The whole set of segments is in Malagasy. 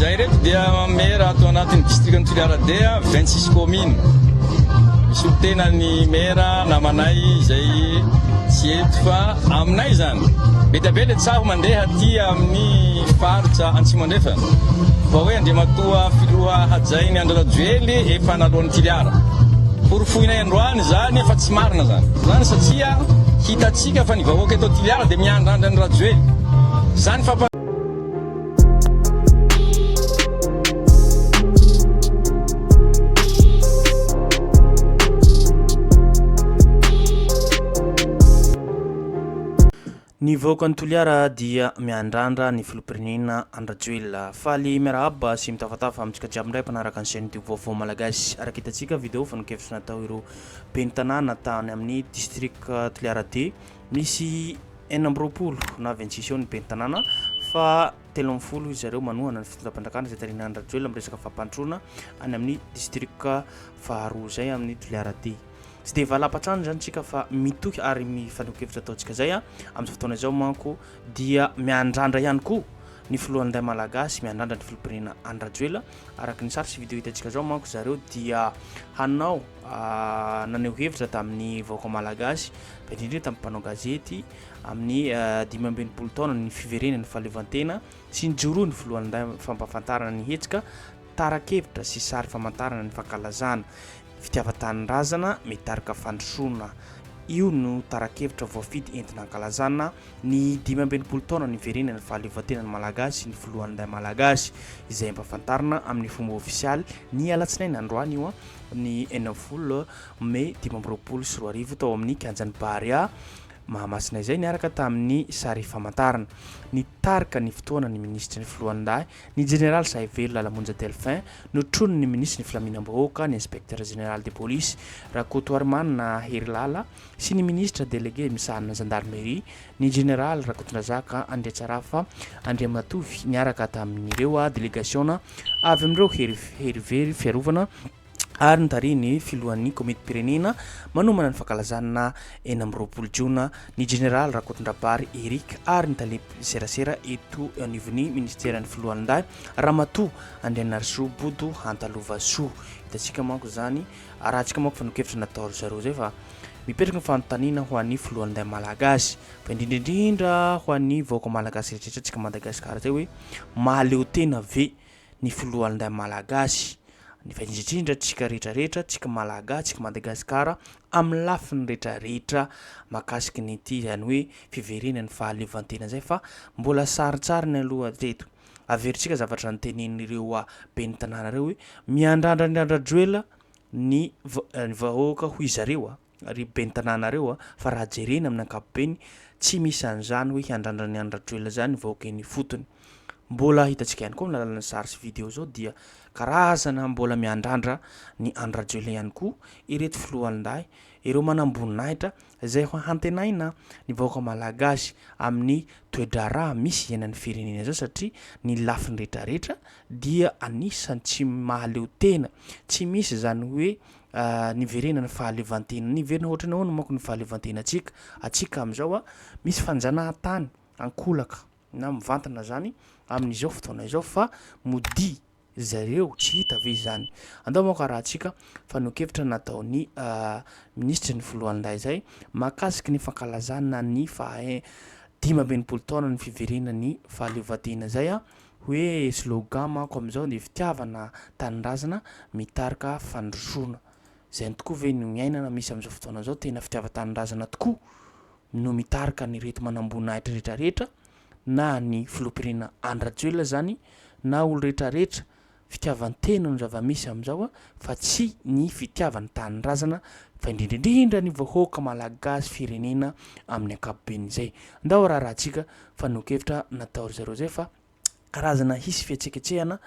Zay reto dia maire ato anatin'ny district Toliara 26 communes. Misy tena ny maire namanay izay tsy eto fa aminay zany. Betabele tsaho mandeha aty amin'ny faritra Antsimandrefana. Fa hoe Andriamatoa filoha hajainy Andrajoely efa nalohan'ny Toliara. Porofoinay androany zany fa tsy marina zany. Zany satria hitatsika fa ny vahoaka eto Toliara dia miandrandra ny Rajoely. Zany fa Ny vahoaka ny Toliara dia miandrandra ny filoham-pirenena Andrajoely. Faly miarahaba sy mitafatafa amintsika jiaby indray mpanaraka ny chaîne YouTube vaovao malagasy. Araka hitantsika vidéo fanokefitra natao ireo mpentanàna tany amin'ny district Toliara D. Misy 40 na 26 eo ny mpentanàna fa 30 izy ireo manohana ny fitondram-panjakana izay tarihin'ny Andrajoely amin'ny resaka fampandroana any amin'ny district faharoa zay amin'ny Toliara D. Tsy dia valapatrano zany tsika fa mitohy ary mifanokevitra ataontsika zay amin'izao fotoana izao manko dia miandrandra ihany koa ny filohan'nday malagasy miandrandra ny filoham-pirenena Andrajoely. Araka ny sary sy vidéo hitantsika zao manko zareo dia hanao naneho hevitra tamin'ny vahoaka malagasy indrindra tamin'ny mpanao gazety amin'ny 15 taona ny fiverenany fahalevantena sy ny joroa ny filohan'nday fampahafantarana ny hetsika tarakevitra sy sary famantarana ny fankalazana fitiavan-tanindrazana mitarika fandrosoana. Io no tarakevitra voafidy entina hankalazana ny 15 taona ny verenany fahaleovatenany malagasy ny filohan'nday malagasy izay ampahafantarana amin'ny fomba ofisialy ny alatsinainy androany io ny 9 Mai 2024 tao amin'ny kianjan'ny Barea Mahamasina izay niaraka tamin'ny sary famantarana ny tarika ny fotoana ny ministra ny filohan'nday ny général Saively Lalamonja Delphin notrony ny ministra ny filaminam-bahoaka ny inspecteur général de police Rakotoarimanina Herilala sy ny ministra délégué misahana gendarmerie ny général Rakotondrazaka Andriatsarafa Andriamatovy niaraka tamin'ireo délégation avy amin'ireo herivery fiarovana ary nitariny filohan'ny komity pirenena manomana ny fankalazana 20 Jona ny général Rakotondrabary Eric ary ny tale serasera eto anivon'ny ministère ny filohan'nday Ramatoa Andrianarisoa Bodo Antalovasoa. Hitantsika manko zany arahantsika manko fanokevitra natao zareo zay fa mipetraka ny fanontaniana ho an'ny filohan'nday malagasy fa indrindrindrindra ho an'ny vahoaka malagasy rehetra tsika Madagasikara zay hoe mahaleo tena ve ny filohan'nday malagasy ny fahindrindrindra tsika rehetrarehetra tsika malagasy tsika Madagasikara amin'ny lafiny rehetrarehetra makasiky ny ity zany hoe fiverenany fahalevantena zay fa mbola saritsary ny aloha teto averintsika zavatra nytenen'ireo ben'ny tanàna reo hoe miandrandra ny Andrajoely ny vahoaka hoy zareo ary ben'ny tanàna reo fa raha jerena amin'ny ankapobeny tsy misy an'izany hoe hiandrandra ny Andrajoely zany vahoaka ny fotony. Mbola hitantsika ihany koa amin'ny alalan'ny sary sy vidéo zao dia karazana mbola miandrandra ny Andrajoely ihany koa ireto filohan'nday ireo manamboninahitra izay hantenaina ny vahoaka malagasy amin'ny toe-draharaha misy iainan'ny firenena zao satria ny lafiny rehetrarehetra dia anisany tsy mahaleo tena tsy misy zany hoe ny verenany fahalevantena ny verena ohatra ny ahoana manko ny fahalevantena atsika amin'izao misy fanjanahantany ankolaka na mivantana zany amin'izao fotoana izao fa modi zareo tsy hita ve zany. Andao manko arahantsika fanokevitra nataon'ny ministra ny filohan'nday zay mahakasiky ny fankalazana ny 15 taona ny fiverenany fahaleovatena zay hoe slogan manko amin'izao ny fitiavana tanindrazana mitarika fandrosoana. Zay tokoa ve ny miainana misy amin'izao fotoana zao tena fitiavan-tanindrazana tokoa no mitarika ny reto manamboninahitra rehetrarehetra na ny filoham-pirenena Andrajoely zany na olo rehetrarehetra fitiavan-tena no zava-misy amin'izao fa tsy ny fitiavany tanindrazana fa indrindrindrindra ny vahoaka malagasy firenena amin'ny ankapobeny zay. Ndao rahantsika fanokevitra natao zareo zay fa karazana hisy fietseketsehana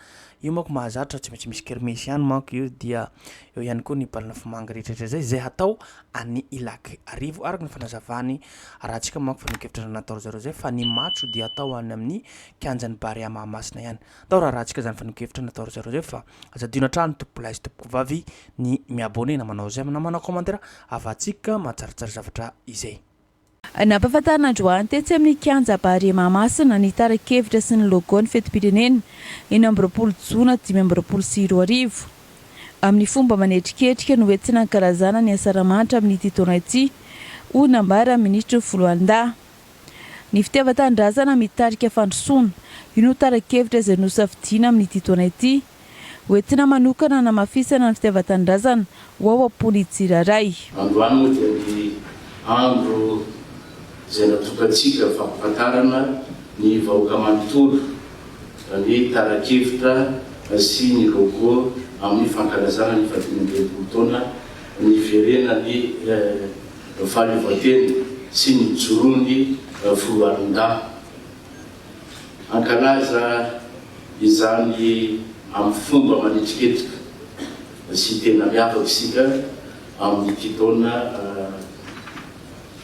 io manko mahazatra tsy maintsy misy kermesy ihany manko io dia eo ihany koa ny balina fomanga rehetrarehetra zay hatao any Ilaky Arivo araka ny fanazavany arahantsika manko fanokevitra natao zareo zay fa ny matso dia atao any amin'ny kianjan'ny Barea Mahamasina ihany. Ndao rahantsika zany fanokevitra natao zareo zay fa azadina trano tompolahy sy tompoko vavy ny miabone na manao zay na manao commentaire avantsika mahatsaratsara zavatra izay. Nampahafantarina androany tetsy amin'ny kianja Bahary Mahamasina ny tara-kevitra sy ny logo ny fetim-pirenena eny amby 20 Jona 2024. Amin'ny fomba manetriketrika no entsina ankarazana ny asaramanitra amin'ity taona ity, ho nambara ministro Voalohandaha. Ny fitiavan-tanindrazana mitarika fandrosoana, io no tara-kevitra izay nosafidiana amin'ity taona ity, hoentina manokana namafisana ny fitiavan-tanindrazana ho ao am-pony tsirairay. Androany moa dia ny andro izay natokantsika fampahafantarana ny vahoaka manontolo ny tara-kevitra sy ny logo amin'ny fankalazana ny 20 taona ny iverena ny fahaleovan-tena sy ny joroany Voalohandaha. Ankalaza izany amin'ny fomba manetriketrika sy tena miavaka isika amin'ity taona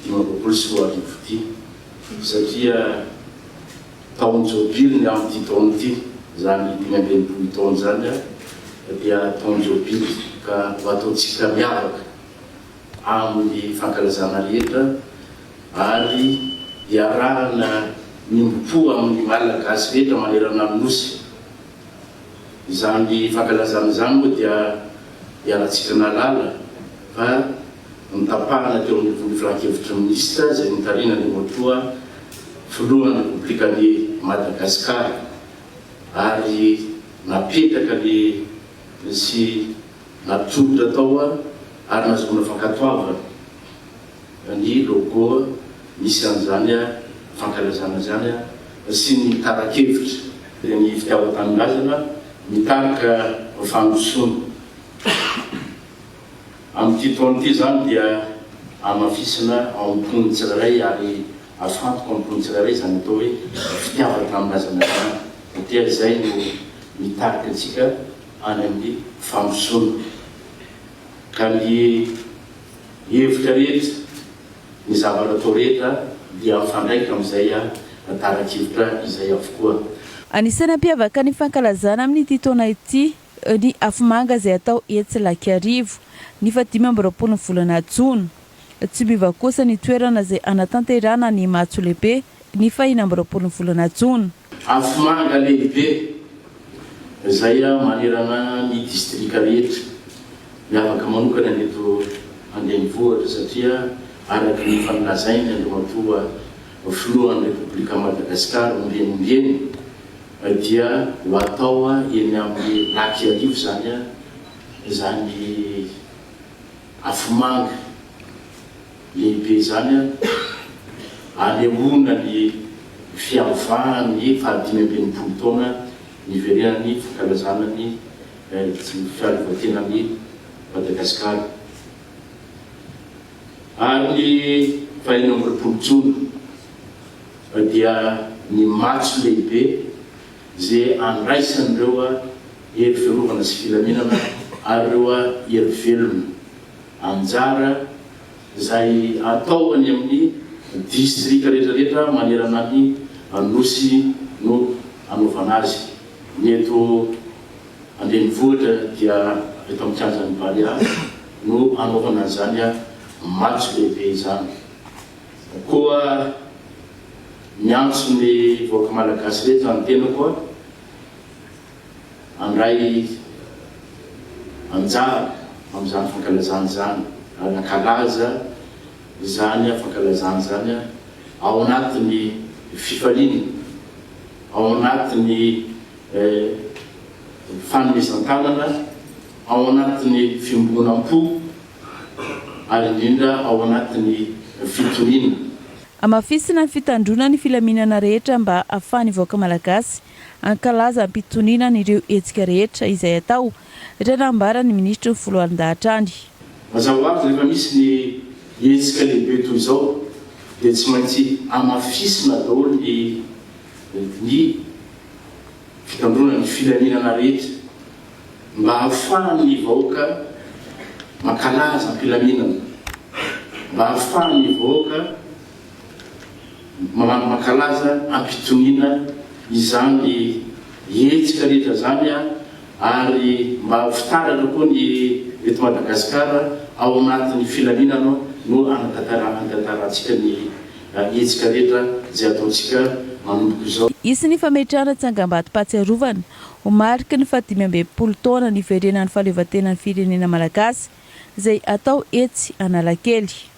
2024 satria taona jobily ny amin'ity taona ity zany 20 taona zany dia taona jobily ka ataontsika miavaka amin'ny fankalazana rehetra ary iarahana miompo amin'ny malagasy rehetra manerana amin'ny nosy. Izany fankalazana zany moa dia iaratsika nalala fa nitapahana teo amin'ny filan-kevitra minisitra izay nitarina ny moatoa filohan'ny republikan'i Madagasikara ary napetraka sy natolotra tao ary nahazoana fankatoavana ny logo misy an'izany fankalazana zany sy ny tara-kevitra dia ny fitiavan-tanindrazana mitarika fandrosoana. Amin'ity taona ity zany dia amafisina ao am-pony tsirairay ary afantoko am-pony tsirairay zany atao hoe fitiavan-tanindrazana zany. Dia izay no mitarika antsika any amin'ny fandrosoana. Ka ny hevitra rehetra ny zavatra atao rehetra dia mifandraika amin'izay tara-kevitra izay avokoa. Anisany ampiavaka ny fankalazana amin'ity taona ity ny afomanga izay atao Hetsilakarivo ny 15 volana Jona. Tsy miova kosa ny toerana izay anatanterana ny matso lehibe ny 14 volana Jona. Afomanga lehibe izay manerana ny distrika rehetra miavaka manokana ny eto andrenivohitra satria araka ny fanlazainy andromatoa filohan'ny Republika Madagasikara ombienimbeny dia ho atao eny amin'ny laky arivo zany afomanga lehibe zany anehoana ny fiavahany 15 taona niverenany fankalazana ny fiarovan-tenan'ny Madagasikara. Ary ny 20 Jona dia ny matso lehibe izay andraisan'ireo hery fiarovana sy filaminana ary ireo hery velona anjara izay atao any amin'ny distrika rehetrarehetra manerana ny nosy no anaovana azy. Ny eto andrenivohitra dia eto amin'ny kianjan'ny Barea no anaovana an'izany matso lehibe izany. Koa miantso ny vahoaka malagasy rehetra ny tena koa andray anjara amin'izany fankalazana zany, nankalaza izany fankalazana zany ao anatin'ny fifaliana, ao anatin'ny fanomezan-tanana, ao anatin'ny fimbonam-po ary indrindra ao anatin'ny fitoniana. Amafisina ny fitandrona ny filaminana rehetra mba ahafahany vahoaka malagasy ankalaza ampitoniana ireo hetsika rehetra izay atao nanambara ny ministro Voalohandaha hatrany. Mazava ho azy rehefa misy ny hetsika lehibe toy izao dia tsy maintsy amafisina daholo ny fitandrona ny filaminana rehetra mba ahafahany vahoaka mankalaza ampilaminana, mba ahafahany vahoaka mankalaza ampitoniana izany hetsika rehetra zany ary mba fitaratra koa ny eto Madagasikara ao anatin'ny filaminana no anatantaratsika ny etsika rehetra zay ataontsika manomboka izao. Isan'ny fametrahana tsangam-bato-pahatsiarovana ho mariky ny 15 taona ny iverenan'ny fahaleovantenan'ny firenena malagasy izay atao etsy Analakely.